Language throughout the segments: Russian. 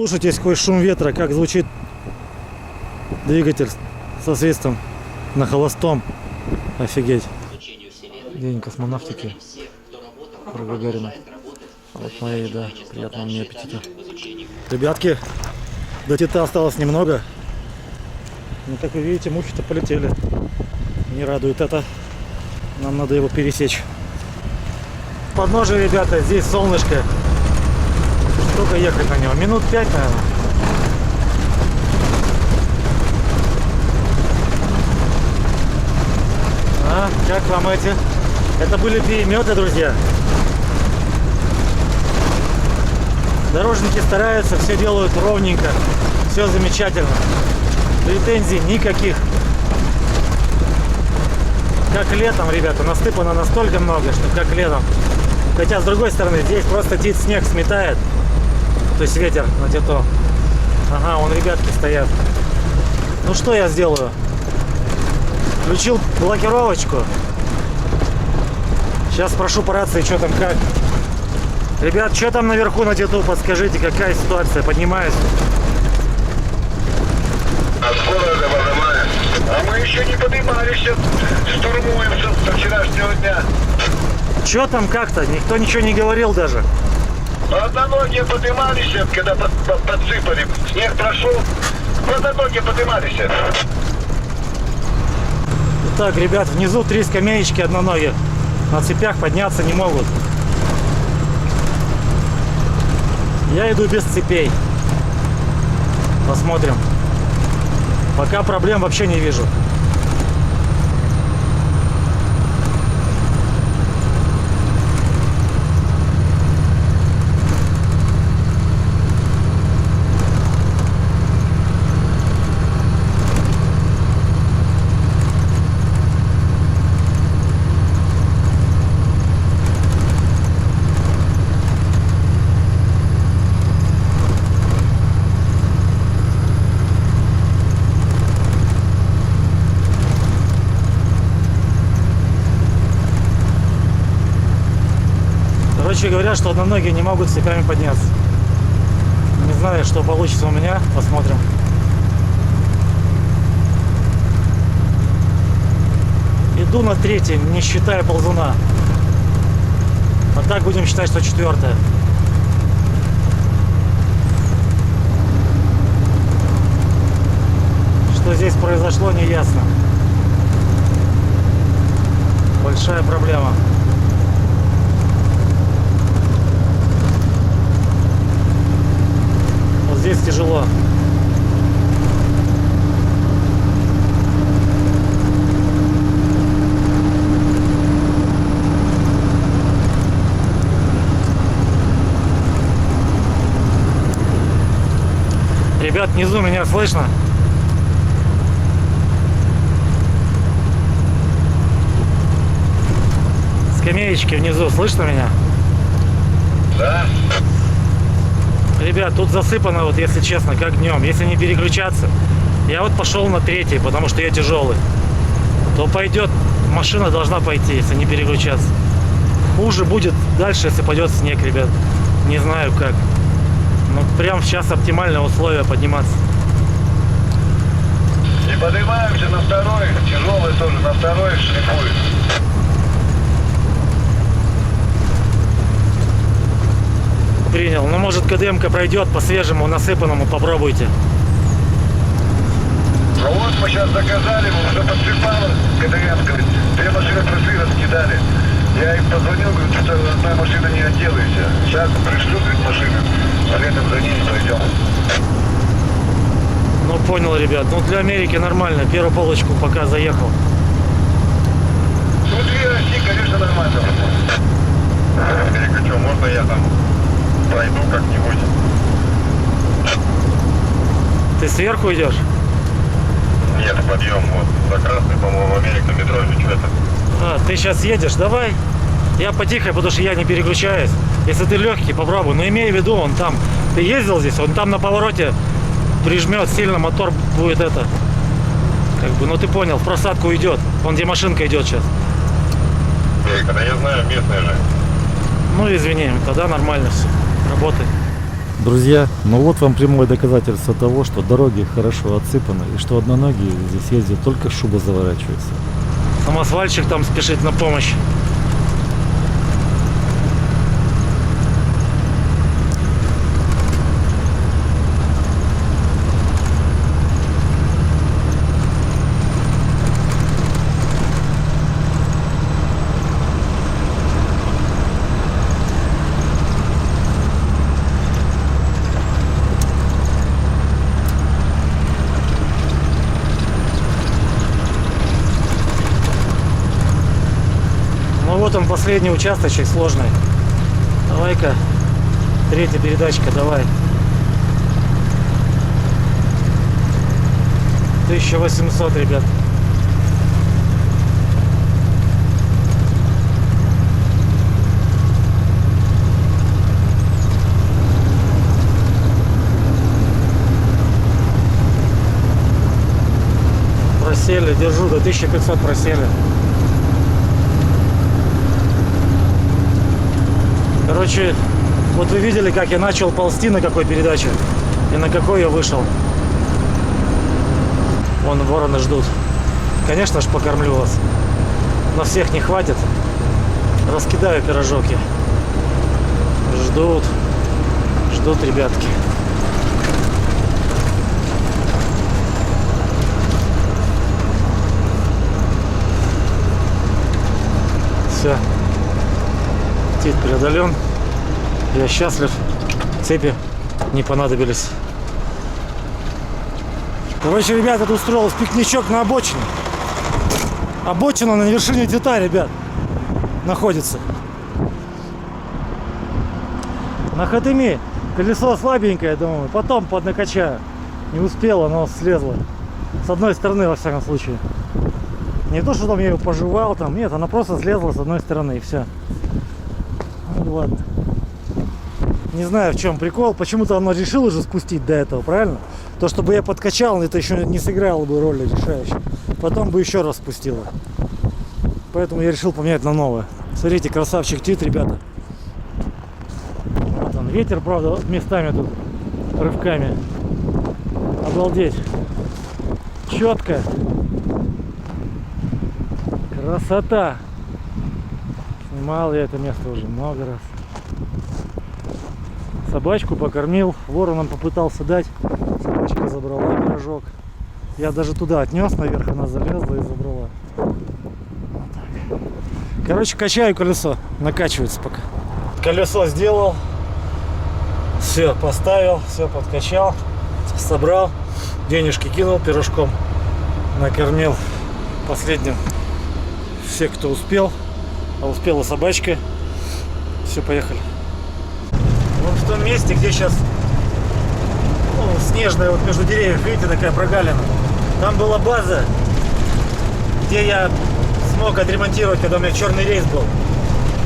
Слушайте, какой шум ветра, как звучит двигатель со свистом на холостом. Офигеть. День космонавтики про Гагарина. Вот моя еда. Приятного мне аппетита. Ребятки, до Тита осталось немного. Ну, как вы видите, мухи-то полетели. Не радует это. Нам надо его пересечь. Подножие, ребята, здесь солнышко. Сколько ехать на него? Минут 5, наверное. А, как вам эти? Это были переметы, друзья. Дорожники стараются, все делают ровненько. Все замечательно. Претензий никаких. Как летом, ребята, насыпано настолько много, что как летом. Хотя, с другой стороны, здесь просто Тит снег сметает. То есть ветер на Тито. Ага, вон ребятки стоят. Ну что я сделаю? Включил блокировочку. Сейчас спрошу по рации, что там как. Ребят, что там наверху на Титу? Подскажите, какая ситуация? Поднимаюсь. Скорость поднимаем. А мы еще не поднимались, штурмуем со вчерашнего дня. Что там как-то? Никто ничего не говорил даже. Одноногие поднимались, когда подсыпали. Снег прошел, одноногие поднимались. Так, ребят, внизу 3 скамеечки одноногих. На цепях подняться не могут. Я иду без цепей. Посмотрим. Пока проблем вообще не вижу. Короче говоря, что одноногие не могут с цепями подняться. Не знаю, что получится у меня. Посмотрим. Иду на 3, не считая ползуна. А так будем считать, что 4. Что здесь произошло, не ясно. Большая проблема. Здесь тяжело. Ребят, внизу меня слышно? Скамеечки внизу, слышно меня? Да. Ребят, тут засыпано, вот если честно, как днем. Если не переключаться, я вот пошел на 3, потому что я тяжелый, то пойдет, машина должна пойти, если не переключаться. Хуже будет дальше, если пойдет снег, ребят. Не знаю как. Но прям сейчас оптимальные условия подниматься. И поднимаемся на 2, тяжелый тоже на 2 шлифует. Принял. Ну, может, КДМ-ка пройдет по свежему, насыпанному, попробуйте. Ну вот мы сейчас заказали, мы уже подсыпало КДМ, говорит, 2 машины пришли, раскидали. Я им позвонил, говорю, что одной машины не отделаешься. Сейчас пришлю, говорит, машины, а летом за ними пойдем. Ну, понял, ребят. Ну, для Америки нормально. Первую полочку пока заехал. Ну, 2 России, конечно, нормально. Америка, что, можно я там пройду как-нибудь? Ты сверху идешь? Нет, подъем, вот, за красный, по-моему, Америка, метро или что это. А, ты сейчас едешь? Давай. Я потихо, потому что я не переключаюсь. Если ты легкий, попробуй. Но имей в виду, он там. Ты ездил здесь, он там на повороте прижмет сильно, мотор будет это. Как бы, ну ты понял, в просадку идет. Вон где машинка идет сейчас. Да я знаю, местные же. Ну извини, тогда нормально все. Работай. Друзья, ну вот вам прямое доказательство того, что дороги хорошо отсыпаны и что одноногие здесь ездят, только шуба заворачивается. Самосвальщик там спешит на помощь. Вот он, последний участочек сложный. Давай-ка, третья передачка, давай. 1800, ребят. Просели, держу, до 1500 просели. Короче, вот вы видели, как я начал ползти, на какой передаче и на какой я вышел. Вон вороны ждут. Конечно ж, покормлю вас. На всех не хватит. Раскидаю пирожоки. Ждут. Ждут, ребятки. Все. Тит преодолен. Я счастлив. Цепи не понадобились. Короче, ребята, тут устроился пикничок на обочине. Обочина на вершине Тита, ребят, находится. На Хатыми. Колесо слабенькое, думаю. Потом поднакачаю. Не успела, но слезла. С одной стороны, во всяком случае. Не то, что там я ее пожевал, там. Нет, она просто слезла с одной стороны и все. Ну, ладно. Не знаю, в чем прикол. Почему-то оно решило уже спустить до этого, правильно? То, чтобы я подкачал, это еще не сыграло бы роли решающей. Потом бы еще раз спустило. Поэтому я решил поменять на новое. Смотрите, красавчик Тит, ребята. Вот он, ветер, правда, местами тут рывками. Обалдеть. Четко. Красота. Снимал я это место уже много раз. Собачку покормил, воронам попытался дать. Собачка забрала пирожок. Я даже туда отнес, наверх она залезла и забрала. Вот так. Короче, качаю колесо. Накачивается пока. Колесо сделал. Все, поставил, все подкачал. Собрал. Денежки кинул пирожком. Накормил последним всех, кто успел. А успела собачка. Все, поехали. Вот в том месте, где сейчас снежная, вот между деревьев, видите, такая прогалина. Там была база, где я смог отремонтировать, когда у меня черный рейс был.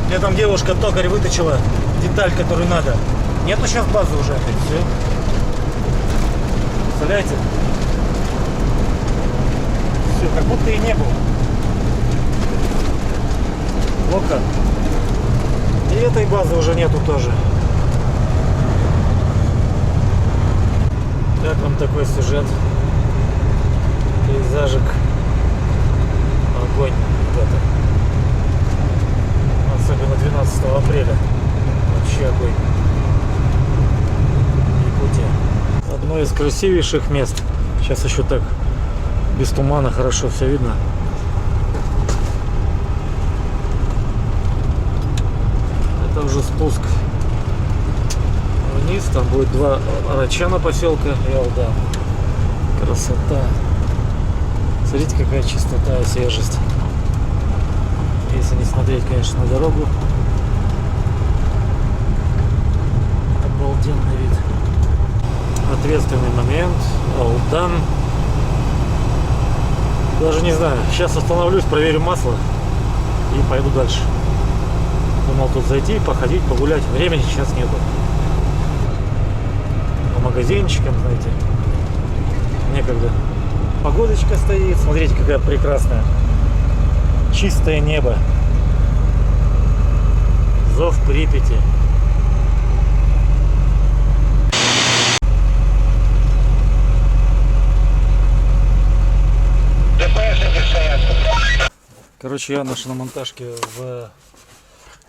Мне там девушка токарь выточила деталь, которую надо. Нету сейчас базы уже опять. Все. Представляете? Все, как будто и не было. Вот как. И этой базы уже нету тоже. Как вам такой сюжет? Пейзажик. Огонь. Вот это. Особенно 12 апреля. Вообще огонь. Якутия. Одно из красивейших мест. Сейчас еще так без тумана хорошо все видно. Это уже спуск вниз, там будет два Арачана поселка и Алдан. Красота. Смотрите, какая чистота и свежесть. Если не смотреть, конечно, на дорогу. Обалденный вид. Ответственный момент. Алдан. Даже не знаю. Сейчас остановлюсь, проверю масло и пойду дальше. Думал тут зайти, походить, погулять. Времени сейчас нету. По магазинчикам, знаете, некогда. Погодочка стоит. Смотрите, какая прекрасная. Чистое небо. Зов Припяти. Короче, я на шиномонтажке в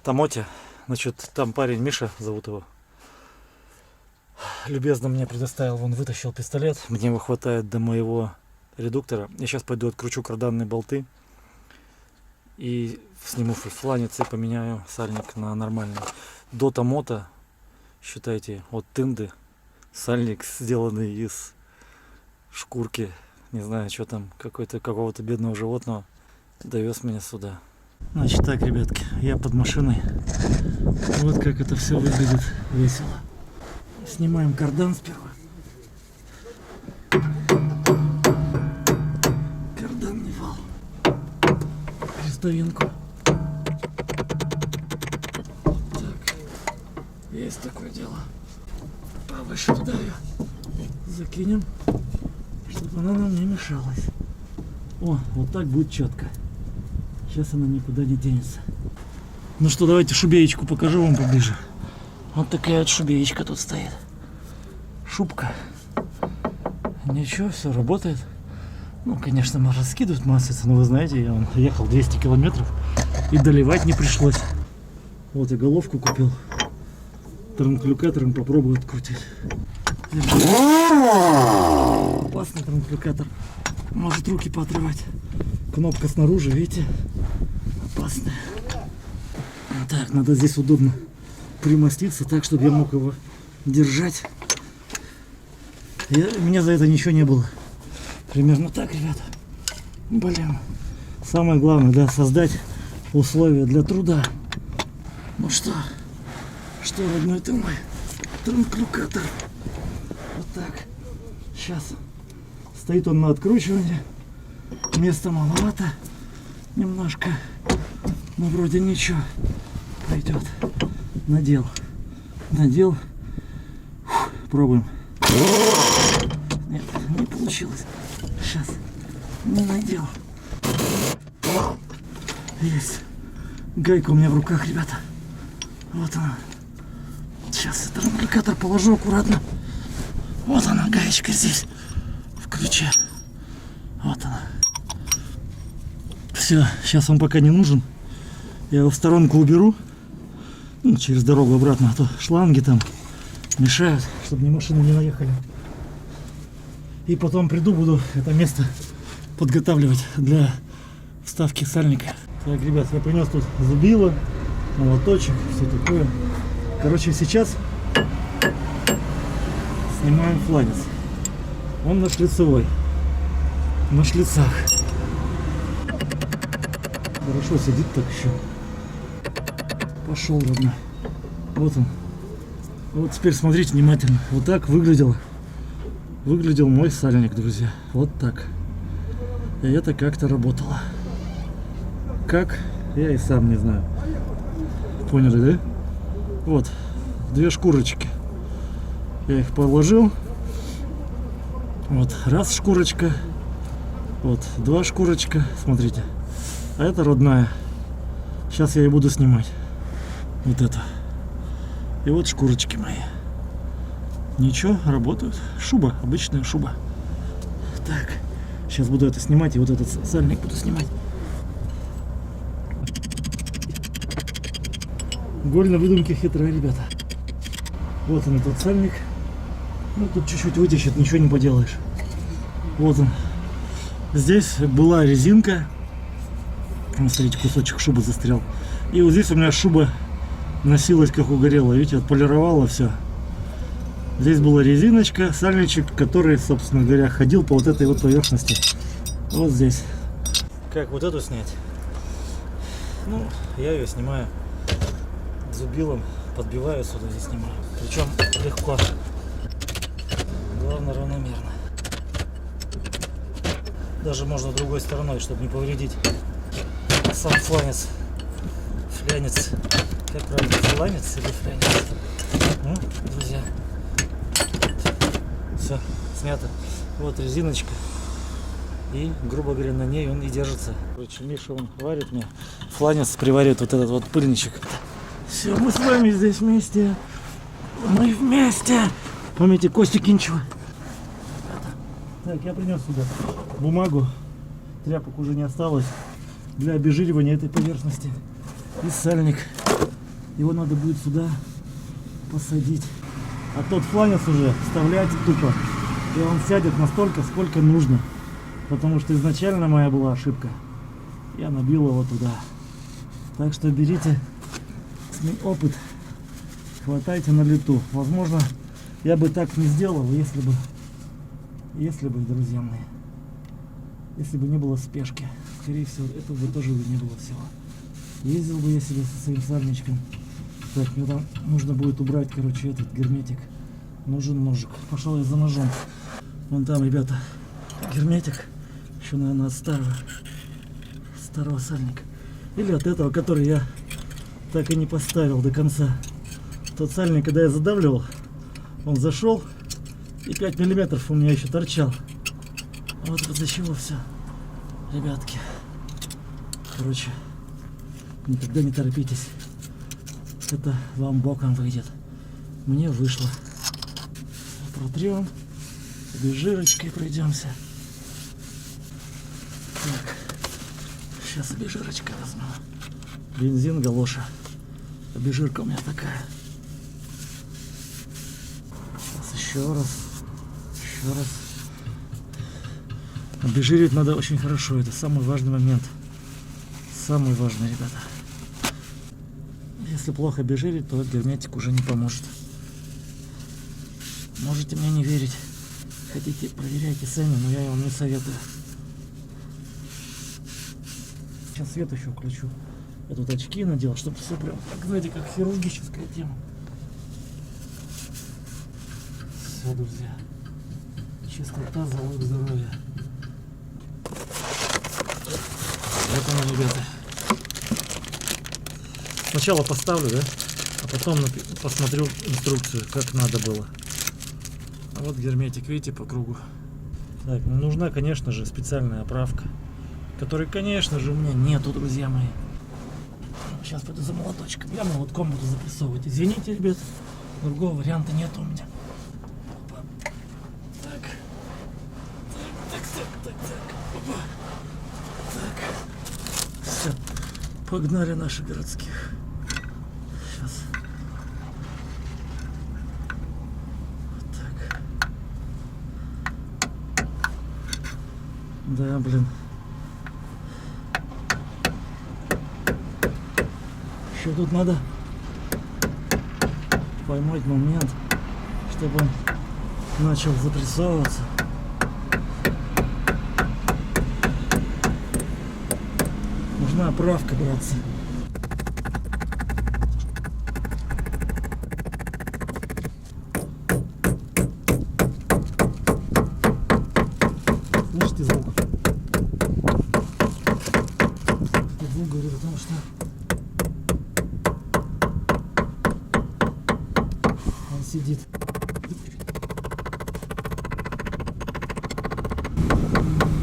Тамоте. Значит, там парень Миша, зовут его, любезно мне предоставил, он вытащил пистолет. Мне его хватает до моего редуктора. Я сейчас пойду откручу карданные болты и сниму фланец и поменяю сальник на нормальный. До Тамота, считайте, от тынды, сальник, сделанный из шкурки, не знаю, что там, какого-то бедного животного, довез меня сюда. Значит так, ребятки, я под машиной. Вот как это все выглядит весело. Снимаем кардан сперва. Карданный вал. Крестовинку. Так, есть такое дело. Повыше туда ее закинем, чтобы она нам не мешалась. О, вот так будет четко. Сейчас она никуда не денется. Ну что, давайте шубеечку покажу вам поближе. Вот такая вот шубеечка тут стоит. Шубка. Ничего, все работает. Ну, конечно, раскидывать маслица, но вы знаете, я ехал 200 километров и доливать не пришлось. Вот я головку купил. Транклюкатором попробую открутить. Опасный транклюкатор. Может руки поотрывать. Кнопка снаружи, видите? Опасная. Так, надо здесь удобно примоститься так, чтобы я мог его держать. Мне за это ничего не было. Примерно так, ребята. Блин. Самое главное, да, создать условия для труда. Ну что, родной ты мой, транклюкатор. Вот так. Сейчас. Стоит он на откручивании. Места маловато. Немножко. Но вроде ничего. Пойдет. Надел. Фух, пробуем. Нет, не получилось. Сейчас. Не надел. Есть. Гайка у меня в руках, ребята. Вот она. Сейчас транклюкатор положу аккуратно. Вот она, гаечка здесь. В ключе. Вот она. Все, сейчас он пока не нужен. Я его в сторонку уберу. Ну, через дорогу обратно, а то шланги там мешают, чтобы машины не наехали. И потом приду, буду это место подготавливать для вставки сальника. Так, ребят, я принес тут зубило, молоточек, все такое. Короче, сейчас снимаем фланец. Он на шлицевой. На шлицах. Хорошо сидит так еще. Пошел, родной. Вот он. Вот теперь смотрите внимательно. Вот так выглядел мой сальник, друзья. Вот так. И это как-то работало. Как? Я и сам не знаю. Поняли, да? Вот. 2 шкурочки. Я их положил. Вот. Раз шкурочка. Вот. 2 шкурочка. Смотрите. А это родная. Сейчас я и буду снимать. Вот это. И вот шкурочки мои. Ничего, работают. Шуба, обычная шуба. Так, сейчас буду это снимать, и вот этот сальник буду снимать. Голь на выдумке хитрая, ребята. Вот он, этот сальник. Ну, тут чуть-чуть вытащит, ничего не поделаешь. Вот он. Здесь была резинка. Смотрите, кусочек шубы застрял. И вот здесь у меня шуба носилась как угорела. Видите, отполировала все. Здесь была резиночка, сальничек, который, собственно говоря, ходил по вот этой вот поверхности. Вот здесь. Как вот эту снять? Ну, я ее снимаю зубилом, подбиваю сюда и снимаю. Причем легко. Главное, равномерно. Даже можно другой стороной, чтобы не повредить сам фланец. Флянец. Как правильно? Фланец или флянец? Ну, друзья. Все, снято. Вот резиночка. И, грубо говоря, на ней он и держится. Короче, Миша, он варит мне. Фланец приварит вот этот вот пыльничек. Все, мы с вами здесь вместе. Мы вместе. Помните, Костя Кинчева. Так, я принес сюда бумагу тряпок уже не осталось для обезжиривания этой поверхности. И сальник. Его надо будет сюда посадить. А тот фланец уже вставлять тупо. И он сядет настолько, сколько нужно. Потому что изначально моя была ошибка. Я набил его туда. Так что берите опыт. Хватайте на лету. Возможно, я бы так не сделал, если бы, друзья мои, если бы не было спешки. Скорее всего, этого бы тоже не было всего. Ездил бы я себе со своим сальничком. Так, мне там нужно будет убрать, короче, этот герметик. Нужен ножик. Пошел я за ножом. Вон там, ребята, герметик. Еще, наверное, от старого сальника. Или от этого, который я так и не поставил до конца. Тот сальник, когда я задавливал, он зашел, и 5 миллиметров у меня еще торчал. Вот из-за чего все, ребятки. Короче, никогда не торопитесь. Это вам боком выйдет. Мне вышло. Протрем, обезжирочкой пройдемся. Так, сейчас обезжирочкой возьму. Бензин галоша. Обезжирка у меня такая. Сейчас еще раз. Обезжирить надо очень хорошо. Это самый важный момент. Самый важный, ребята. Если плохо обезжирить, то герметик уже не поможет. Можете мне не верить. Хотите, проверяйте сами, но я вам не советую. Сейчас свет еще включу. Я тут очки надел, чтобы все прям, знаете, как хирургическая тема. Все, друзья. Чистота, залог здоровья. Вот оно, ребята. Сначала поставлю, да? А потом посмотрю инструкцию, как надо было. А вот герметик, видите, по кругу. Так, нужна, конечно же, специальная оправка, которой, конечно же, у меня нету, друзья мои. Сейчас пойду за молоточком. Я молотком буду запрессовывать. Извините, ребят, другого варианта нет у меня. Опа. Так. Опа. Так. Все. Погнали наших городских. Сейчас. Вот так. Да, блин. Еще тут надо поймать момент, чтобы он начал запрессовываться. Нужна оправка, братцы. Слышите звук? Звук, говорю, потому что он сидит.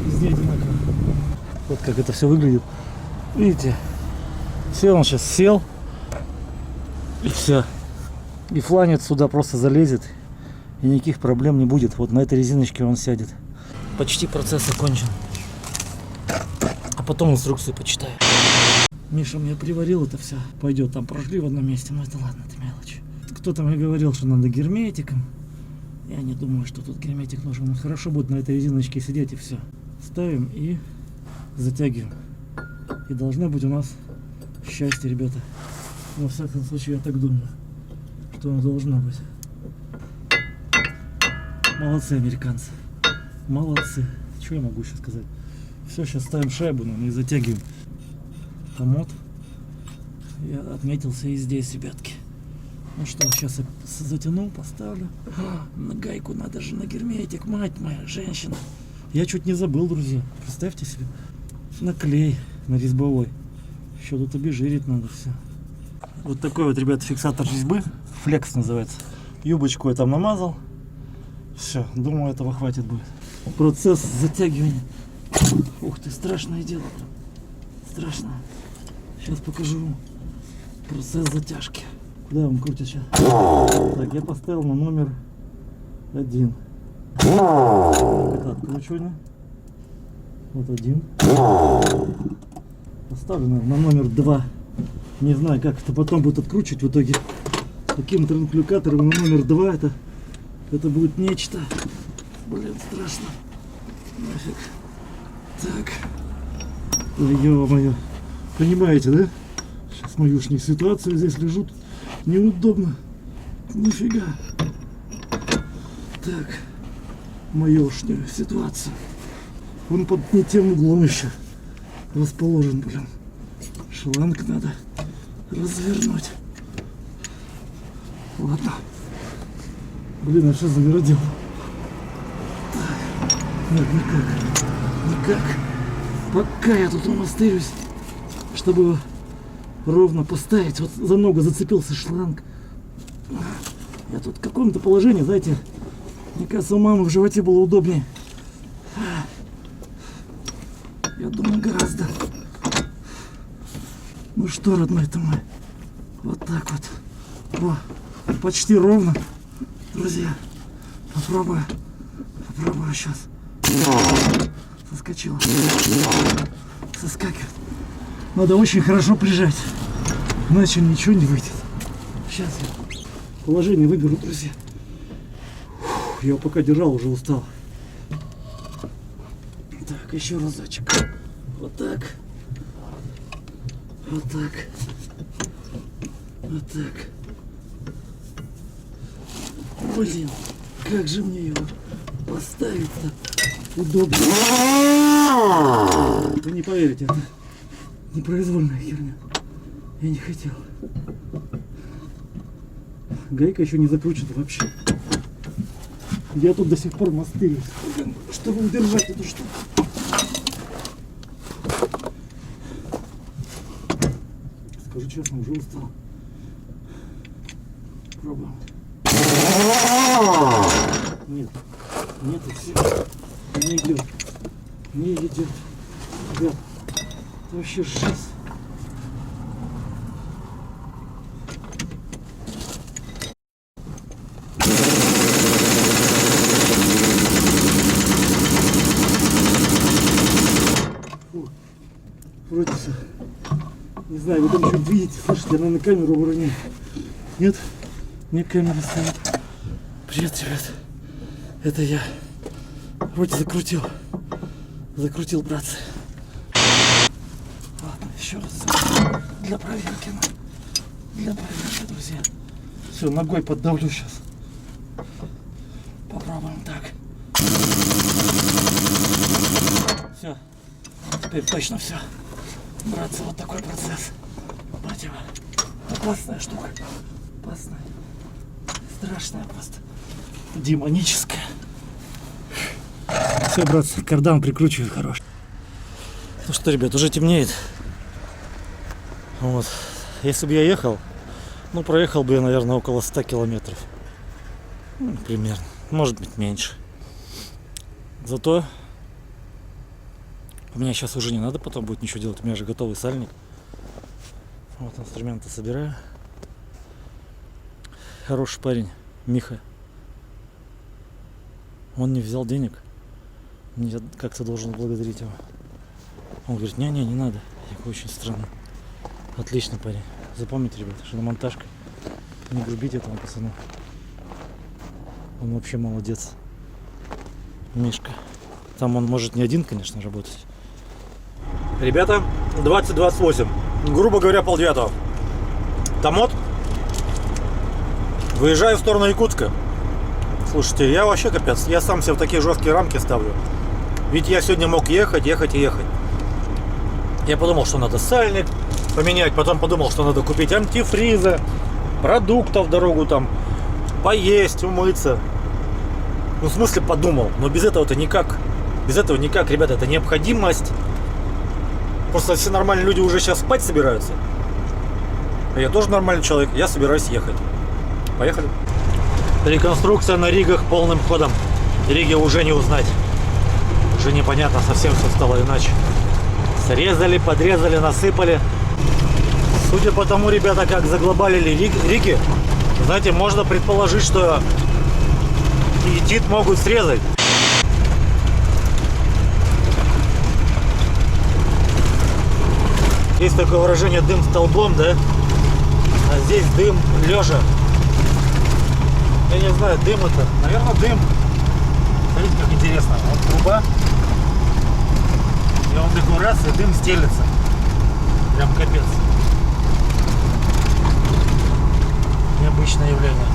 Везде одинаково. Вот как это все выглядит. Видите? Все, он сейчас сел. И все. И фланец сюда просто залезет. И никаких проблем не будет. Вот на этой резиночке он сядет. Почти процесс окончен. А потом инструкцию почитаю. Миша мне приварил это все. Пойдет, там прожгли в одном месте. Но это ладно, это мелочь. Кто-то мне говорил, что надо герметиком. Я не думаю, что тут герметик нужен. Он хорошо будет на этой резиночке сидеть, и все. Ставим и затягиваем. И должно быть у нас счастье, ребята. Во всяком случае, я так думаю, что оно должно быть. Молодцы, американцы. Молодцы. Что я могу еще сказать? Все, сейчас ставим шайбу, наверное, и затягиваем. Комод. Я отметился и здесь, ребятки. Ну что, сейчас я затяну, поставлю. На гайку надо же, на герметик, мать моя, женщина. Я чуть не забыл, друзья. Представьте себе. На клей, на резьбовой. Еще тут обезжирить надо все. Вот такой вот, ребята, фиксатор резьбы. Флекс называется. Юбочку я там намазал. Все, думаю, этого хватит будет. Процесс затягивания. Ух ты, страшное дело. Страшно. Сейчас покажу вам процесс затяжки. Куда он крутит сейчас? Так, я поставил на номер 1. Это откручивание. Вот один. Поставлю, наверное, на номер 2. Не знаю, как это потом будет откручивать в итоге. Таким транклюкатором на номер 2 это будет нечто. Блин, страшно. Нафиг. Так. Ой, ё-моё. Понимаете, да? Сейчас моюшнюю ситуацию здесь лежу. Неудобно. Нифига. Так. Моюшнюю ситуацию. Он под не тем углом еще расположен, блин. Шланг надо развернуть. Ладно. Блин, а что загородил? Так. Нет, никак. Пока я тут умастырюсь, чтобы его ровно поставить. Вот за ногу зацепился шланг. Я тут в каком-то положении, знаете, мне кажется, у мамы в животе было удобнее. Я думаю, гораздо. Ну что, родной-то мой, вот так вот. О, почти ровно. Друзья, попробую сейчас. Соскочила. Соскакивает. Надо очень хорошо прижать, иначе ничего не выйдет. Сейчас я положение выберу, друзья. Фух, я его пока держал, уже устал. Так, еще разочек. Вот так. Вот так. Вот так. Блин, как же мне его поставить-то удобно. Вы не поверите, это непроизвольная херня. Я не хотел. Гайка еще не закручена вообще. Я тут до сих пор мастырюсь, чтобы удержать эту штуку. Скажу честно, уже устал. Пробуем. Нет, и все. Не идет. Не идет. Ребят, это вообще жесть. Вроде все. Не знаю, вы там что-нибудь видите, слышите, я, наверное, камеру уронил. Нет? Мне камера стоит. Привет, ребят. Это я. Вроде закрутил. Закрутил, братцы. Ладно, еще раз. Для проверки. Для проверки, друзья. Все, ногой поддавлю сейчас. Попробуем так. Все. Теперь точно все. Братцы, вот такой процесс. Батя, опасная штука. Опасная. Страшная просто. Демоническая. Все, братцы, кардан прикручиваю хороший. Ну что, ребят, уже темнеет. Вот. Если бы я ехал, ну, проехал бы я, наверное, около 100 километров. Ну, примерно. Может быть, меньше. Зато у меня сейчас уже не надо потом будет ничего делать. У меня же готовый сальник. Вот инструменты собираю. Хороший парень, Миха. Он не взял денег. Я как-то должен благодарить его. Он говорит, не надо. Я говорю, очень странно. Отличный парень. Запомните, ребята, что на монтажке не грубите этому пацану. Он вообще молодец. Мишка. Там он может не один, конечно, работать. Ребята, 20:28. Грубо говоря, 8:30. Томот. Выезжаю в сторону Якутска. Слушайте, я вообще капец. Я сам себе в такие жесткие рамки ставлю. Ведь я сегодня мог ехать. Я подумал, что надо сальник поменять. Потом подумал, что надо купить антифриза, продуктов в дорогу там, поесть, умыться. Ну, в смысле, подумал. Но без этого-то никак. Без этого никак, ребята, это необходимость. Просто все нормальные люди уже сейчас спать собираются. А я тоже нормальный человек. Я собираюсь ехать. Поехали. Реконструкция на ригах полным ходом. Риги уже не узнать. Уже непонятно, совсем все стало иначе. Срезали, подрезали, насыпали. Судя по тому, ребята, как заглобалили риги, знаете, можно предположить, что и тит могут срезать. Есть такое выражение дым столбом, да? А здесь дым лежа. Я не знаю, дым это. Наверное, дым. Смотрите, как интересно. Вот труба. И он такой раз, и дым стелется. Прям капец. Необычное явление.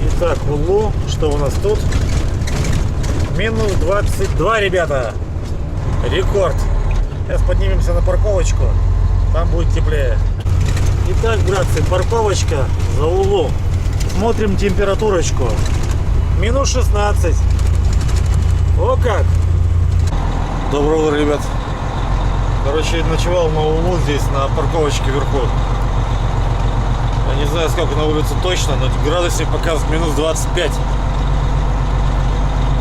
Итак, в Улу, что у нас тут? Минус 22, ребята. Рекорд. Сейчас поднимемся на парковочку. Там будет теплее. Итак, братцы, парковочка за Улу. Смотрим температурочку. Минус 16. О как! Доброе утро, ребят. Короче, ночевал на Улу здесь, на парковочке вверху. Я не знаю, сколько на улице точно, но градусник показывает минус 25.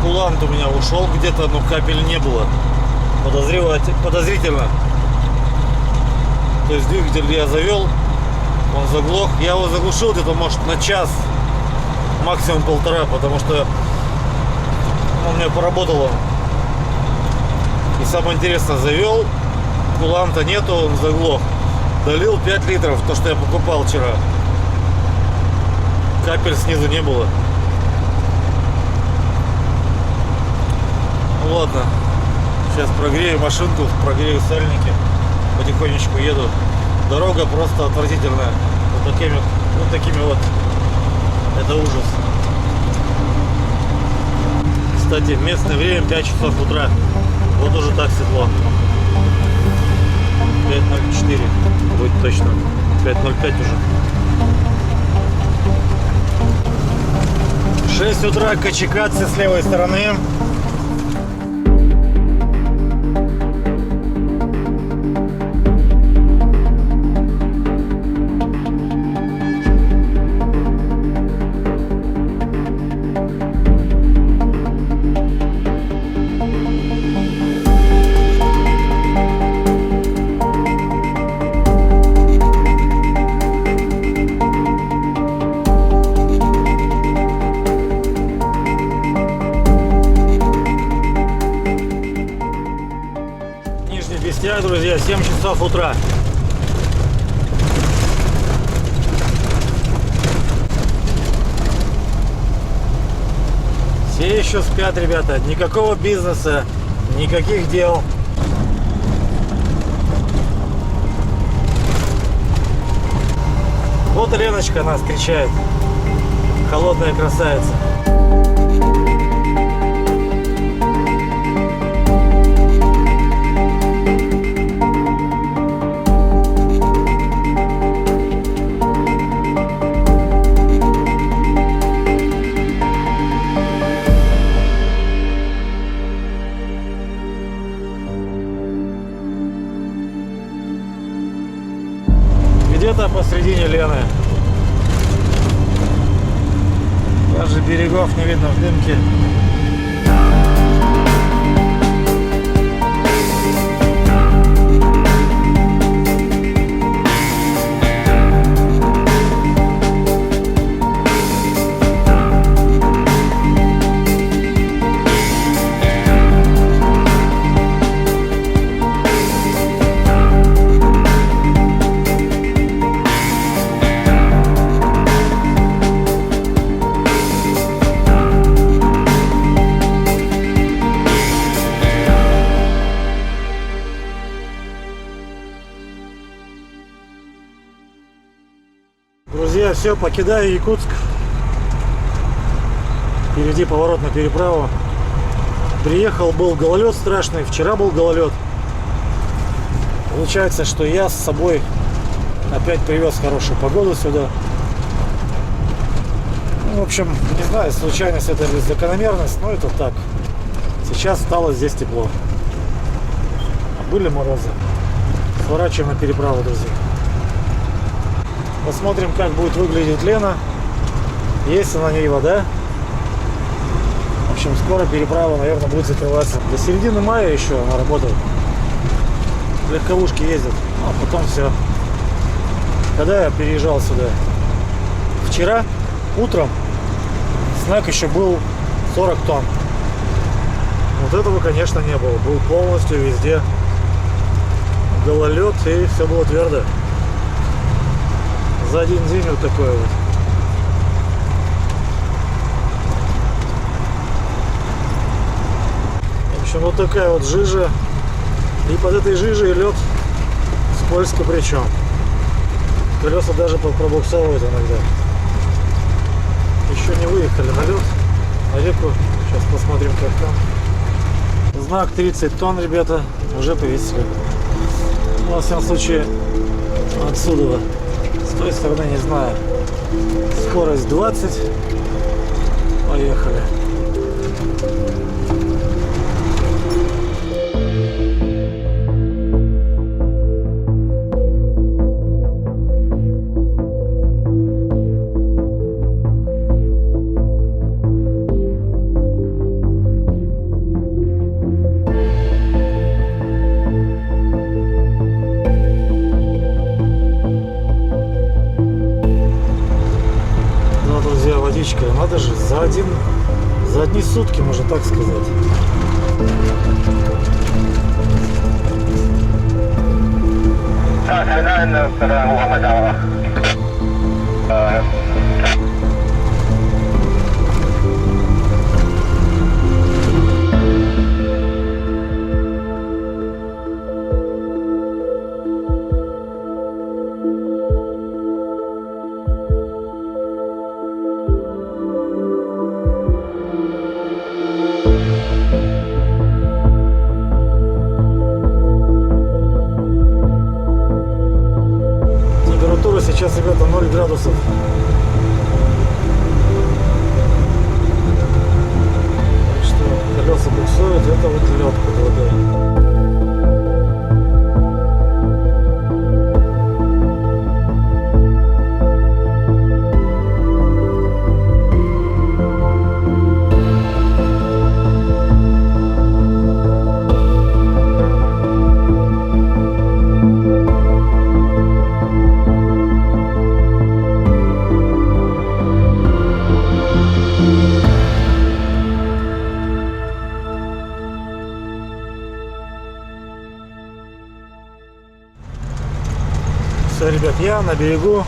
Кулант у меня ушел где-то, но капель не было. Подозрительно. То есть двигатель я завел, он заглох. Я его заглушил где-то, может, на час, максимум полтора, потому что он у меня поработал. И самое интересное, завел, куланта нету, он заглох. Долил 5 литров, то, что я покупал вчера. Капель снизу не было. Ну ладно, сейчас прогрею машинку, прогрею сальники, потихонечку еду. Дорога просто отвратительная. Вот такими вот. Это ужас. Кстати, местное время 5 часов утра. Вот уже так светло. 5:04 будет точно. 5:05 уже. 6 утра, Качекадзе с левой стороны. Друзья, 7 часов утра. Все еще спят, ребята. Никакого бизнеса, никаких дел. Вот Леночка нас встречает. Холодная красавица. Где-то посредине Лены. Даже берегов не видно в дымке. Друзья, все, покидаю Якутск. Впереди поворот на переправу. Приехал, был гололед страшный. Вчера был гололед. Получается, что я с собой опять привез хорошую погоду сюда. Ну, в общем, не знаю, случайность это или закономерность, но это так. Сейчас стало здесь тепло. А были морозы. Сворачиваем на переправу, друзья. Посмотрим, как будет выглядеть Лена. Есть на ней вода. В общем, скоро переправа, наверное, будет закрываться. До середины мая еще она работает. Легковушки ездят. А потом все. Когда я переезжал сюда? Вчера утром снег еще был 40 тонн. Вот этого, конечно, не было. Был полностью везде гололед, и все было твердо. За один день вот такое вот. В общем, вот такая вот жижа. И под этой жижей лед скользко причем. Колеса даже пробуксовывают иногда. Еще не выехали на лед, на реку. Сейчас посмотрим, как там. Знак 30 тонн, ребята, уже повесили. Ну, во всяком случае, отсюда. С той стороны не знаю. Скорость 20. Поехали. Водичка, надо же, за одни сутки, можно так сказать. Сейчас, ребята, 0 градусов. Так что колеса буксуют, это вот лед под водой. Все, ребят, я на берегу.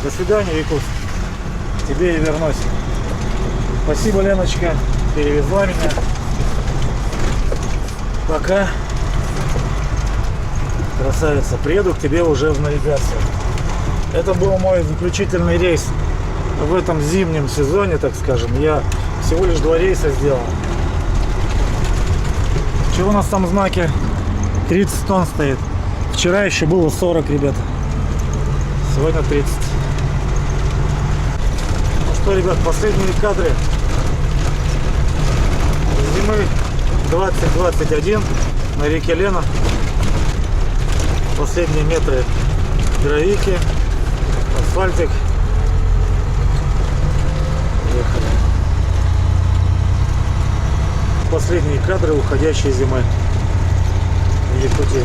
До свидания, Викус. Тебе и вернусь. Спасибо, Леночка. Перевезла меня. Пока. Красавица. Приеду к тебе уже в навигацию. Это был мой заключительный рейс в этом зимнем сезоне, так скажем. Я всего лишь 2 рейса сделал. Чего у нас там знаки? 30 тонн стоит. Вчера еще было 40, ребята. Сегодня 30. Ну что, ребят, последние кадры зимы 2021 на реке Лена. Последние метры гравийки, асфальтик. Ехали. Последние кадры уходящей зимы в Якутии.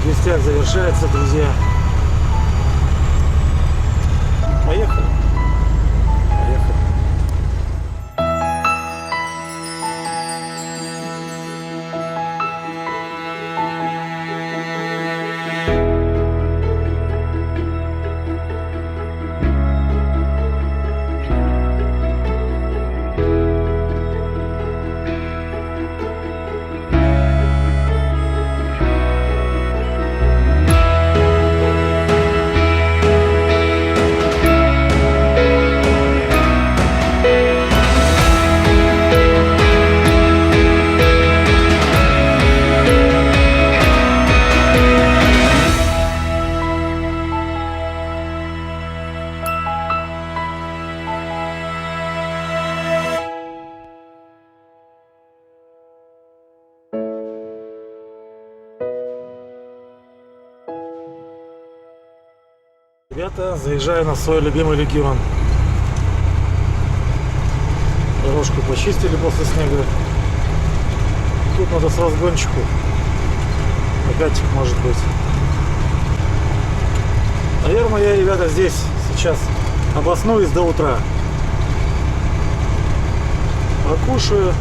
Десяток завершается, друзья. Поехали. Поехали. Ребята, заезжаю на свой любимый регион. Дорожку почистили после снега. Тут надо с разгончику. Опять может быть. Наверное, я, ребята, здесь сейчас обоснуюсь до утра. Покушаю,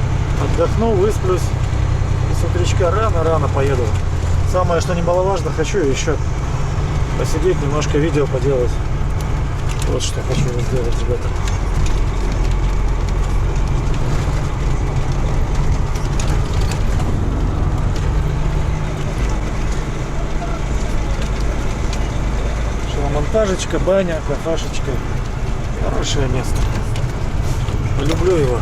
отдохну, высплюсь. И с утречка рано-рано поеду. Самое, что немаловажно, хочу еще посидеть, немножко видео поделать. Вот что хочу сделать, ребята. Монтажечка, баня, кафешечка. Хорошее место. Люблю его.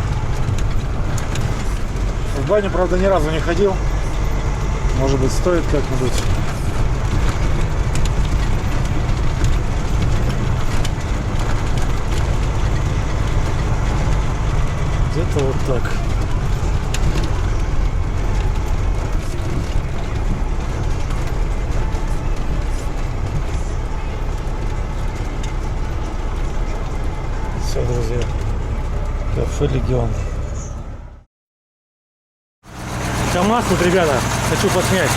В баню, правда, ни разу не ходил. Может быть, стоит как-нибудь. Где-то вот так. Все, друзья, кафе Легион. КамАЗ тут, ребята, хочу подснять.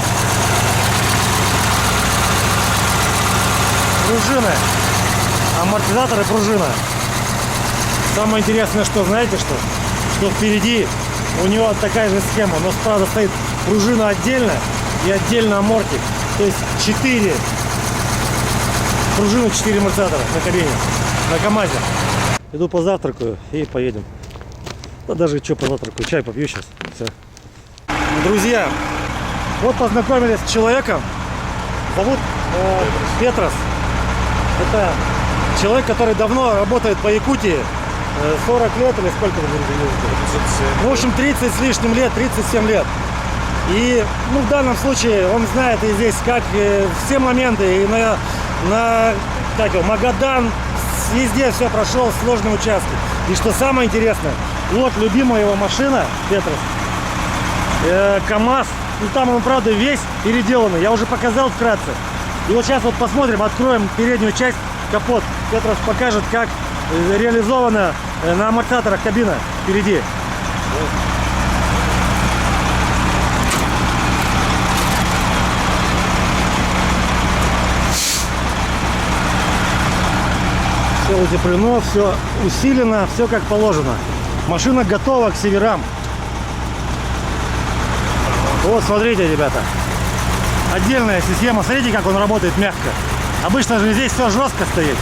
Пружины, амортизаторы, пружина. Самое интересное, что знаете, что впереди у него такая же схема, но справа стоит пружина отдельно и отдельно амортик. То есть 4 пружины, 4 амортизатора на кабине, на КамАЗе. Иду позавтракаю и поедем. Да даже что позавтракаю, чай попью сейчас. Все. Друзья, вот познакомились с человеком. Зовут Петрос. Это человек, который давно работает по Якутии. 40 лет или сколько вы говорите? В общем, 30 с лишним лет, 37 лет. И в данном случае он знает и здесь как все моменты. И на Магадан, везде все прошел, сложные участки. И что самое интересное, вот любимая его машина, Петрос, КамАЗ. Ну там он, правда, весь переделанный. Я уже показал вкратце. И вот сейчас вот посмотрим, откроем переднюю часть, капот. Петрос покажет, как реализована на амортизаторах кабина впереди. Все утеплено, все усилено, все как положено. Машина готова к северам. Вот, смотрите, ребята. Отдельная система. Смотрите, как он работает мягко. Обычно же здесь все жестко стоит.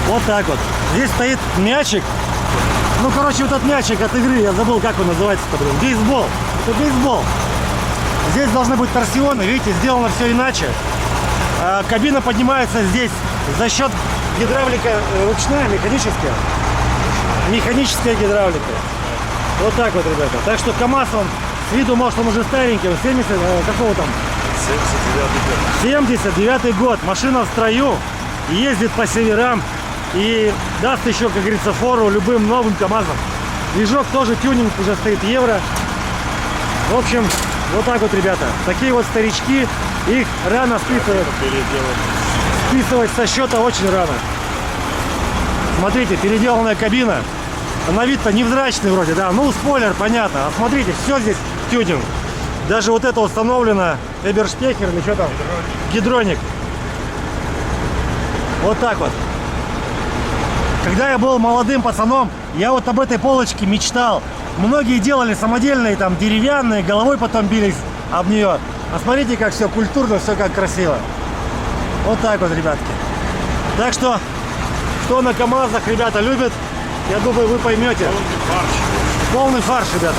Вот так вот. Здесь стоит мячик. Ну, короче, вот этот мячик от игры, я забыл, как он называется-то, блин. Бейсбол. Это бейсбол. Здесь должны быть торсионы. Видите, сделано все иначе. А кабина поднимается здесь за счет гидравлика ручная, механическая. Механическая гидравлика. Вот так вот, ребята. Так что КамАЗ, он с виду, может, он уже старенький. 70, какого там? 79-й год. Машина в строю. Ездит по северам. И даст еще, как говорится, фору любым новым КамАЗам. Движок тоже тюнинг уже стоит евро. В общем, вот так вот, ребята. Такие вот старички. Их рано списывают. Списывать со счета очень рано. Смотрите, переделанная кабина. На вид-то невзрачный вроде, да. Ну, спойлер, понятно. А смотрите, все здесь тюнинг. Даже вот это установлено. Эбершпехер или что там? Гидроник. Вот так вот. Когда я был молодым пацаном, я вот об этой полочке мечтал. Многие делали самодельные, там, деревянные, головой потом бились об нее. А смотрите, как все культурно, все как красиво. Вот так вот, ребятки. Так что, кто на КамАЗах, ребята, любит, я думаю, вы поймете. Полный фарш, ребята.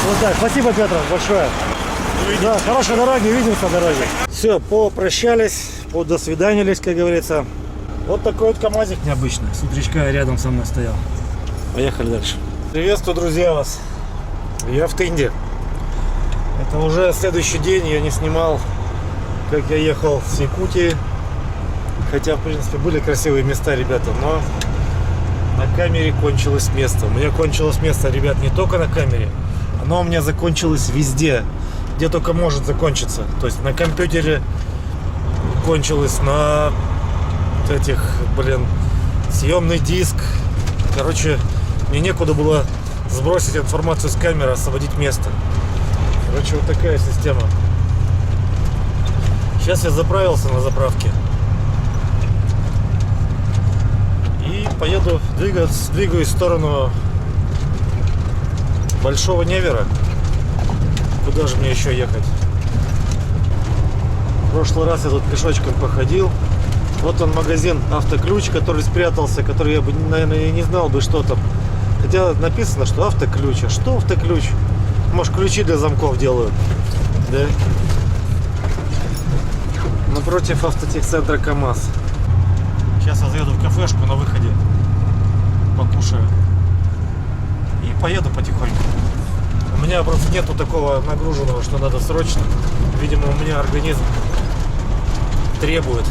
Вот так. Спасибо, Петр, большое. Да, хорошей дороги, увидимся на дороге. Все, попрощались, до свиданились, как говорится. Вот такой вот КамАЗик необычный. С утречка рядом со мной стоял. Поехали дальше. Приветствую, друзья, вас. Я в Тынде. Это уже следующий день, я не снимал, как я ехал с Якутии. Хотя, в принципе, были красивые места, ребята, но на камере кончилось место. У меня кончилось место, ребят, не только на камере. Оно у меня закончилось везде, где только может закончиться. То есть на компьютере кончилось, на вот этих, блин, съемный диск. Короче, мне некуда было сбросить информацию с камеры, освободить место. Короче, вот такая система. Сейчас я заправился на заправке. И поеду, двигаюсь в сторону Большого Невера. Куда же мне еще ехать? В прошлый раз я тут пешочком походил. Вот он магазин Автоключ, который спрятался, который я бы, наверное, не знал бы, что там. Хотя написано, что Автоключ. А что Автоключ? Может, ключи для замков делают? Да? Напротив автотехцентра КамАЗ. Сейчас я заеду в кафешку на выходе. Покушаю. И поеду потихоньку. У меня просто нету такого нагруженного, что надо срочно. Видимо, у меня организм требует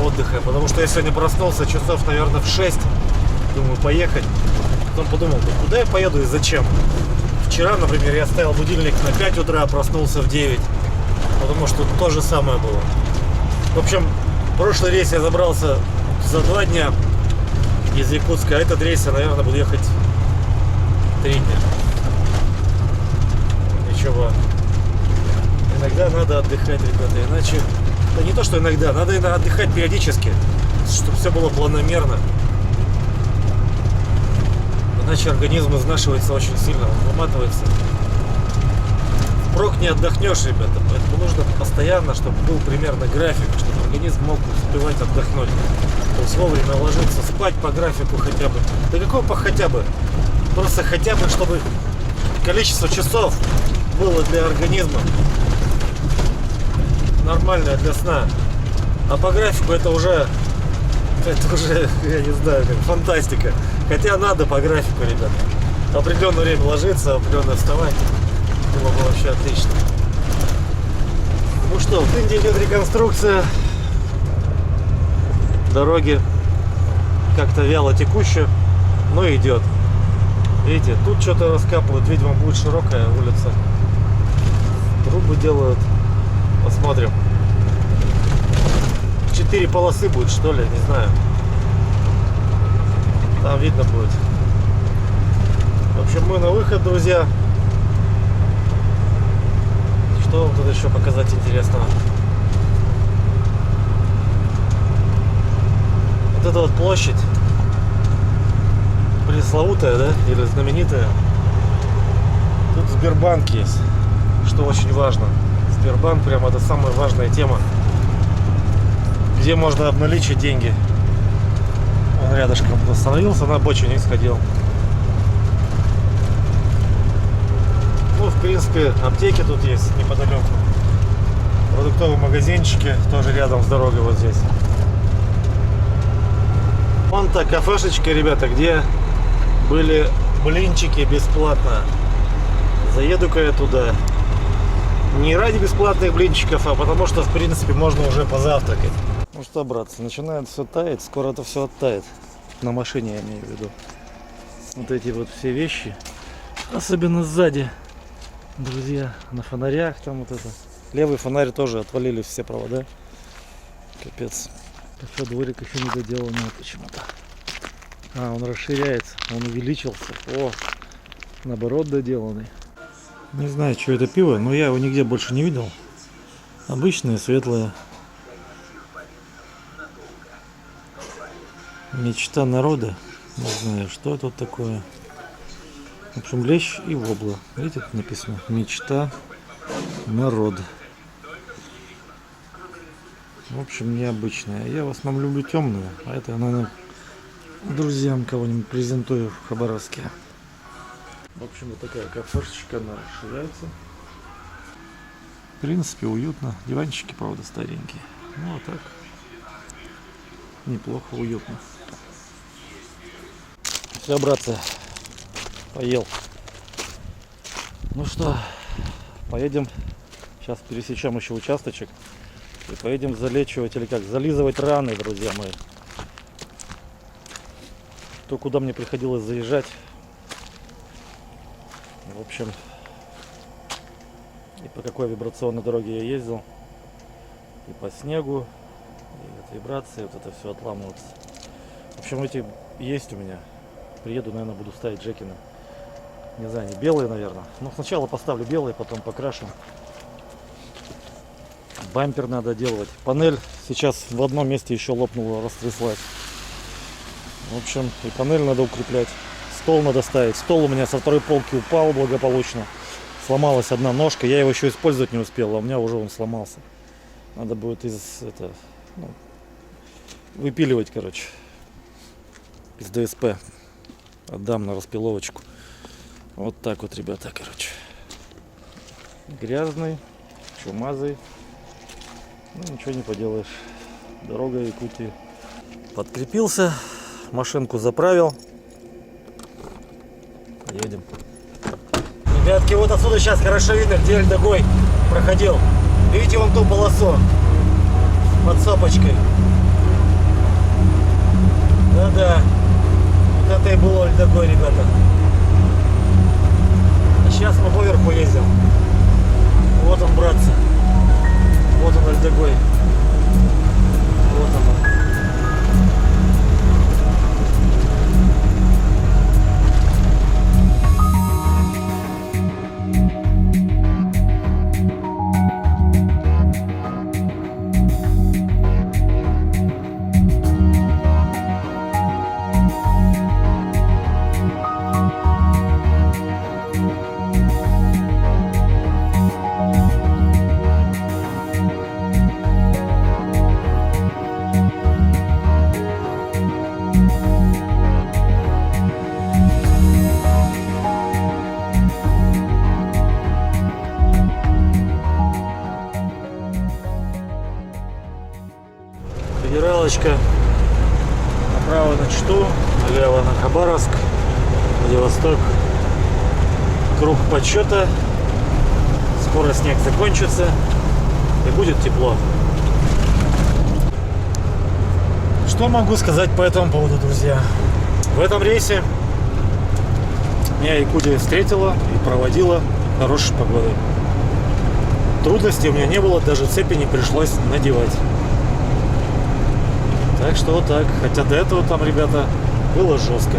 отдыха. Потому что я сегодня проснулся часов, наверное, в 6. Думаю, поехать. Потом подумал, да куда я поеду и зачем? Вчера, например, я ставил будильник на 5 утра, проснулся в 9. Потому что то же самое было. В общем, прошлый рейс я забрался за 2 дня из Якутска. А этот рейс я, наверное, буду ехать 3 дня. Ничего. Иногда надо отдыхать, ребята. Иначе... Да не то, что иногда. Надо отдыхать периодически. Чтобы все было планомерно. Иначе организм изнашивается очень сильно. Он выматывается. Впрок не отдохнешь, ребята. Поэтому нужно постоянно, чтобы был примерно график, чтобы организм мог успевать отдохнуть. То есть вовремя ложиться спать по графику хотя бы. Да какого по хотя бы? Просто хотя бы, чтобы количество часов было для организма нормальное для сна. А по графику это уже, я не знаю, как фантастика. Хотя надо по графику, ребята. В определенное время ложиться, определенно вставать. Было бы вообще отлично. Ну что, в Индии идет реконструкция дороги. Как-то вяло текущая, но идет. Видите, тут что-то раскапывают. Видимо, будет широкая улица. Трубы делают. Посмотрим. 4 полосы будет, что ли, не знаю. Там видно будет. В общем, мы на выход, друзья. Что вам тут еще показать интересного? Вот эта вот площадь пресловутая, да, или знаменитая. Тут Сбербанк есть, что очень важно. Сбербанк прям это самая важная тема, где можно обналичить деньги. Он рядышком остановился на обочине и сходил. Ну, в принципе, аптеки тут есть неподалеку. Продуктовые магазинчики тоже рядом с дорогой вот здесь. Вон та кафешечка, ребята, где были блинчики бесплатно. Заеду-ка я туда. Не ради бесплатных блинчиков, а потому что, в принципе, можно уже позавтракать. Ну что, братцы, начинает все таять. Скоро это все оттает. На машине я имею в виду. Вот эти вот все вещи. Особенно сзади. Друзья, на фонарях там вот это. Левый фонарь тоже отвалили все провода. Капец. Кафе дворик еще не доделан почему-то. А, он расширяется. Он увеличился. О, наоборот доделанный. Не знаю, что это пиво, но я его нигде больше не видел. Обычное, светлое. Мечта народа. Не знаю, что тут такое. В общем, лещ и вобла. Видите, тут написано. Мечта народа. В общем, необычное. Я в основном люблю темную. А это, наверное, друзьям кого-нибудь презентую в Хабаровске. В общем, вот такая кафешечка, она расширяется. В принципе, уютно. Диванчики, правда, старенькие. Ну, а так, неплохо, уютно. Все, братцы, поел. Ну что, поедем. Сейчас пересечем еще участочек. И поедем залечивать, или как, зализывать раны, друзья мои. То, куда мне приходилось заезжать. В общем, и по какой вибрационной дороге я ездил, и по снегу, И вибрации, вот это все отламывается. В общем, эти есть у меня. Приеду, наверное, буду ставить Джекины. Не знаю, не белые, наверное. Но сначала поставлю белые, потом покрашу. Бампер надо делать. Панель сейчас в одном месте еще лопнула, растряслась. В общем, и панель надо укреплять. Стол надо ставить. Стол у меня со второй полки упал благополучно. Сломалась одна ножка. Я его еще использовать не успел, а у меня уже он сломался. Надо будет выпиливать, короче. Из ДСП. Отдам на распиловочку. Вот так вот, ребята, короче. Грязный, чумазый. Ну, ничего не поделаешь. Дорога Якутии. Подкрепился. Машинку заправил. Едем. Ребятки, вот отсюда сейчас хорошо видно, где Альдогой проходил. Видите вон ту полосу под сопочкой. Да-да. Вот это и было Альдогой, ребята. А сейчас мы поверху ездим. Вот он, братцы. Вот он, Альдогой. Вот он. Федералочка. Направо на Читу, налево на Хабаровск, Владивосток. Круг подсчета. Скоро снег закончится и будет тепло. Что могу сказать по этому поводу, друзья? В этом рейсе меня Якутия встретила и проводила хорошей погодой. Трудностей у меня не было, даже цепи не пришлось надевать. Так что вот так. Хотя до этого там, ребята, было жестко.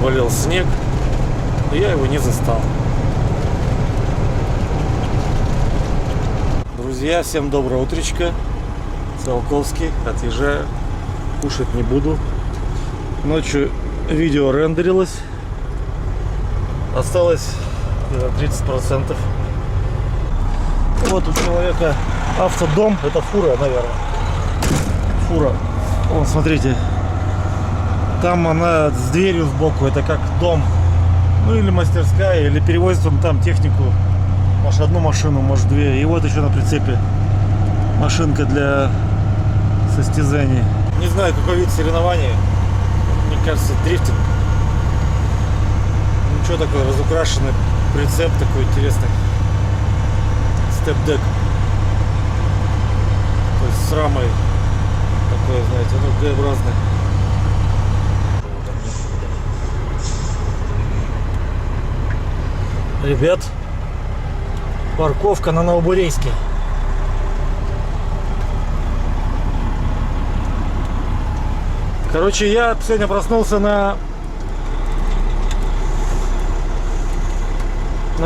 Валил снег, но я его не застал. Друзья, всем доброе утречко. Циолковский, отъезжаю. Кушать не буду. Ночью видео рендерилось. Осталось 30%. Вот у человека автодом. Это фура, наверное. Фура. Вон, смотрите. Там она с дверью сбоку. Это как дом. Ну или мастерская. Или перевозит он там технику. Может одну машину, может две. И вот еще на прицепе машинка для состязаний. Не знаю, какой вид соревнований. Мне кажется, дрифтинг. Ну что такое, разукрашенный прицеп такой интересный. Степ-дек. То есть с рамой такой, знаете, ну Г-образный. Ребят, парковка на Новобурейске. Короче, я сегодня проснулся на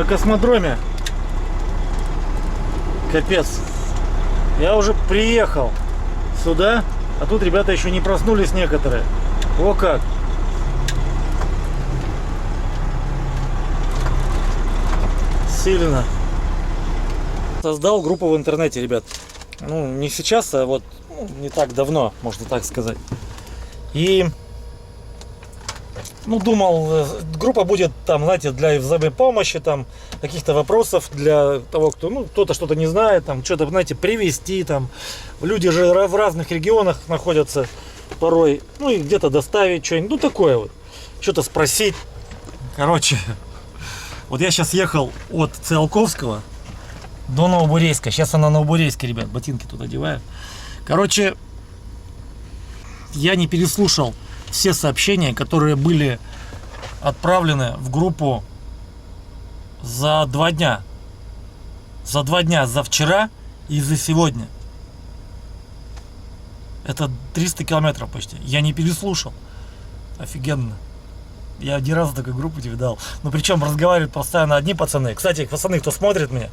космодроме. Капец. Я уже приехал сюда, а тут ребята еще не проснулись некоторые. О как. Сильно. Создал группу в интернете, ребят. Ну, не сейчас, а вот не так давно, можно так сказать. И ну, думал, группа будет там, знаете, для взаимопомощи, там, каких-то вопросов для того, кто, ну, кто-то что-то не знает, там, что-то, знаете, привезти, там. Люди же в разных регионах находятся порой, ну, и где-то доставить что-нибудь, ну, такое вот. Что-то спросить. Короче, вот я сейчас ехал от Циолковского до Новобурейска. Сейчас я на Новобурейске, ребят, ботинки тут одеваю. Короче, я не переслушал все сообщения, которые были отправлены в группу за 2 дня. За 2 дня, за вчера и за сегодня. Это 300 километров почти. Я не переслушал. Офигенно. Я один раз такой группу не видал. Ну причем разговаривают постоянно одни пацаны. Кстати, пацаны, кто смотрит меня,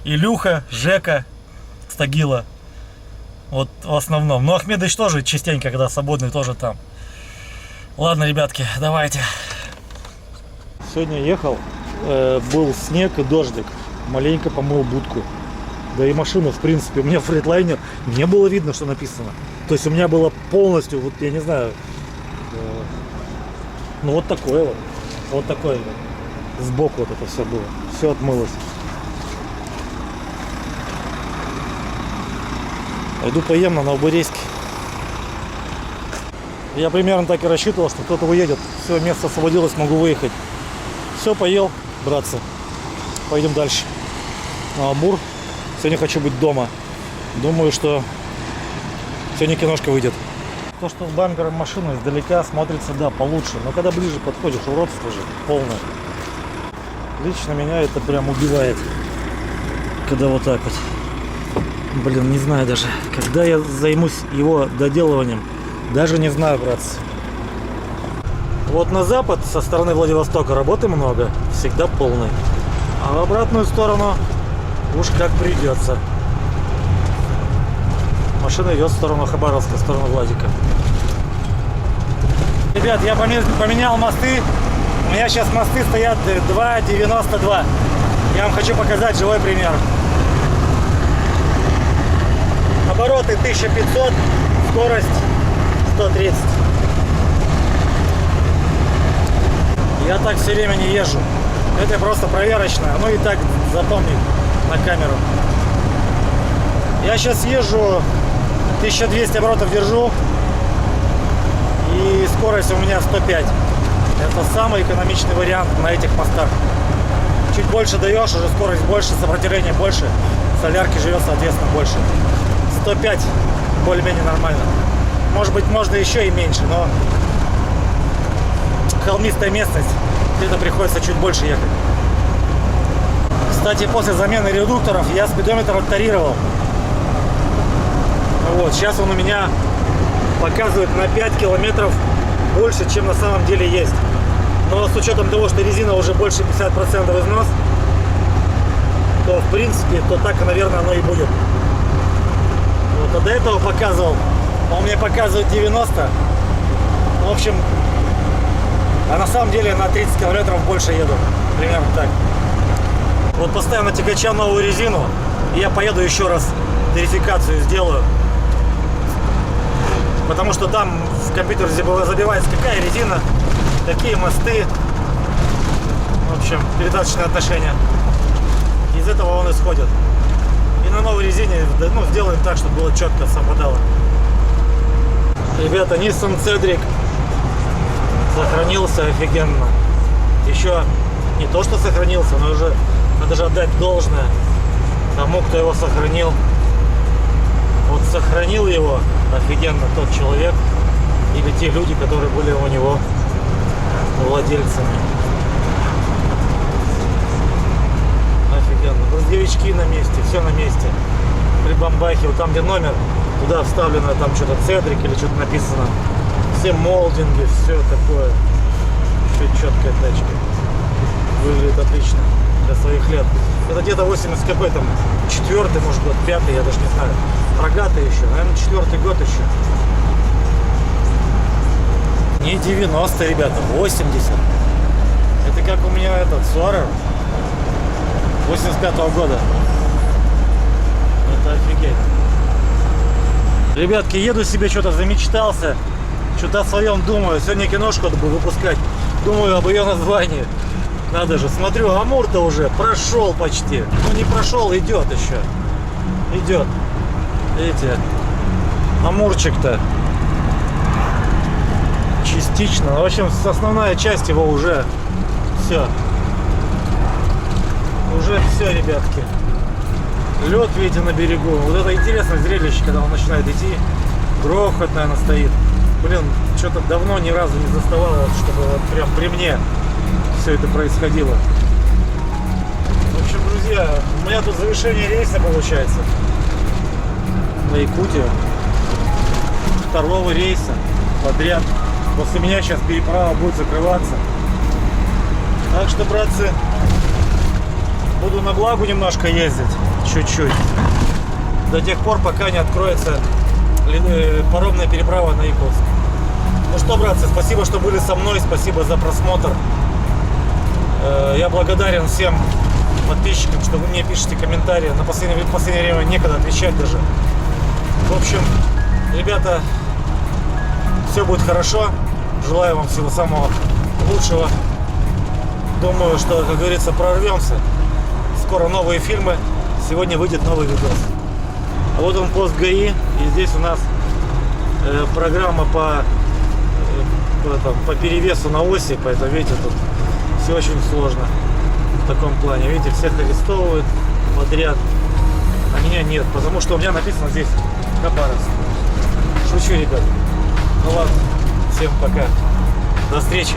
Илюха, Жека, Стагила. Вот в основном. Но Ахмедыч тоже частенько, когда свободный, тоже там. Ладно, ребятки, давайте. Сегодня ехал, был снег и дождик. Маленько помыл будку. Да и машину, в принципе, у меня фредлайнер, не было видно, что написано. То есть у меня было полностью, вот я не знаю, ну вот такое вот. Вот такое вот. Сбоку вот это все было. Все отмылось. Пойду поем на Новобурейске. Я примерно так и рассчитывал, что кто-то уедет. Все, место освободилось, могу выехать. Все, поел, братцы. Пойдем дальше. На Амур. Сегодня хочу быть дома. Думаю, что сегодня киношка выйдет. То, что с бампером машины издалека смотрится, да, получше. Но когда ближе подходишь, уродство же полное. Лично меня это прям убивает. Когда вот так вот. Блин, не знаю даже. Когда я займусь его доделыванием, даже не знаю, братцы. Вот на запад, со стороны Владивостока, работы много. Всегда полный. А в обратную сторону уж как придется. Машина идет в сторону Хабаровска, в сторону Владика. Ребят, я поменял мосты. У меня сейчас мосты стоят 2,92. Я вам хочу показать живой пример. Обороты 1500, скорость 130. Я так все время не езжу. Это просто проверочное. Ну и так запомнить на камеру. Я сейчас езжу 1200 оборотов держу. И скорость у меня 105. Это самый экономичный вариант на этих мостах. Чуть больше даешь, уже скорость больше, сопротивление больше. Солярки живет, соответственно, больше. 105 более-менее нормально. Может быть, можно еще и меньше, но холмистая местность, где-то приходится чуть больше ехать. Кстати, после замены редукторов я спидометр оттарировал. Вот, сейчас он у меня показывает на 5 километров больше, чем на самом деле есть. Но с учетом того, что резина уже больше 50% износ, то в принципе, то так, наверное, оно и будет. Вот, а до этого показывал, он мне показывает 90. В общем, а на самом деле на 30 километров больше еду. Примерно так. Вот поставим на тягача новую резину, и я поеду еще раз верификацию сделаю. Потому что там в компьютере забивается, какая резина, какие мосты. В общем, передаточные отношения. Из этого он исходит. И на новой резине, ну, сделаем так, чтобы было четко совпадало. Ребята, Nissan Cedric сохранился офигенно. Еще не то, что сохранился, но уже надо же отдать должное тому, кто его сохранил. Вот сохранил его офигенно тот человек или те люди, которые были у него владельцами. Офигенно. Брызговички на месте, все на месте. Прибамбахи, вот там где номер, туда вставлено там что-то Cedric или что-то написано. Все молдинги, все такое. Все четкая тачка. Выглядит отлично для своих лет. Это где-то 80 кп, там 4-й, может быть, 5-й, я даже не знаю. Рогатый еще, наверное, 4-й год еще. Не 90, ребята, 80. Это как у меня этот Subaru 85-го года. Это офигеть. Ребятки, еду себе, что-то замечтался. Что-то о своем думаю. Сегодня киношку буду выпускать. Думаю об ее названии. Надо же, смотрю, Амур-то уже прошел почти. Ну не прошел, идет еще. Идет. Видите, Амурчик-то частично. В общем, основная часть его уже все. Уже все, ребятки. Лед, видите, на берегу. Вот это интересное зрелище, когда он начинает идти. Грохот, наверное, стоит. Блин, что-то давно ни разу не заставало, чтобы вот прям при мне все это происходило. В общем, друзья, у меня тут завершение рейса получается на Якутию. второго рейса подряд. После меня сейчас переправа будет закрываться. Так что, братцы, буду на Благу немножко ездить, чуть-чуть. До тех пор, пока не откроется паромная переправа на Якутск. Ну что, братцы, спасибо, что были со мной, спасибо за просмотр. Я благодарен всем подписчикам, что вы мне пишете комментарии. На последнее время некогда отвечать даже. В общем, ребята, все будет хорошо. Желаю вам всего самого лучшего. Думаю, что, как говорится, прорвемся. Скоро новые фильмы. Сегодня выйдет новый видос. А вот он, пост ГАИ. И здесь у нас программа по перевесу на оси. Поэтому, видите, тут все очень сложно в таком плане. Видите, всех арестовывают подряд. А меня нет, потому что у меня написано здесь Хабаровск. Шучу, ребят. Ну ладно, всем пока. До встречи.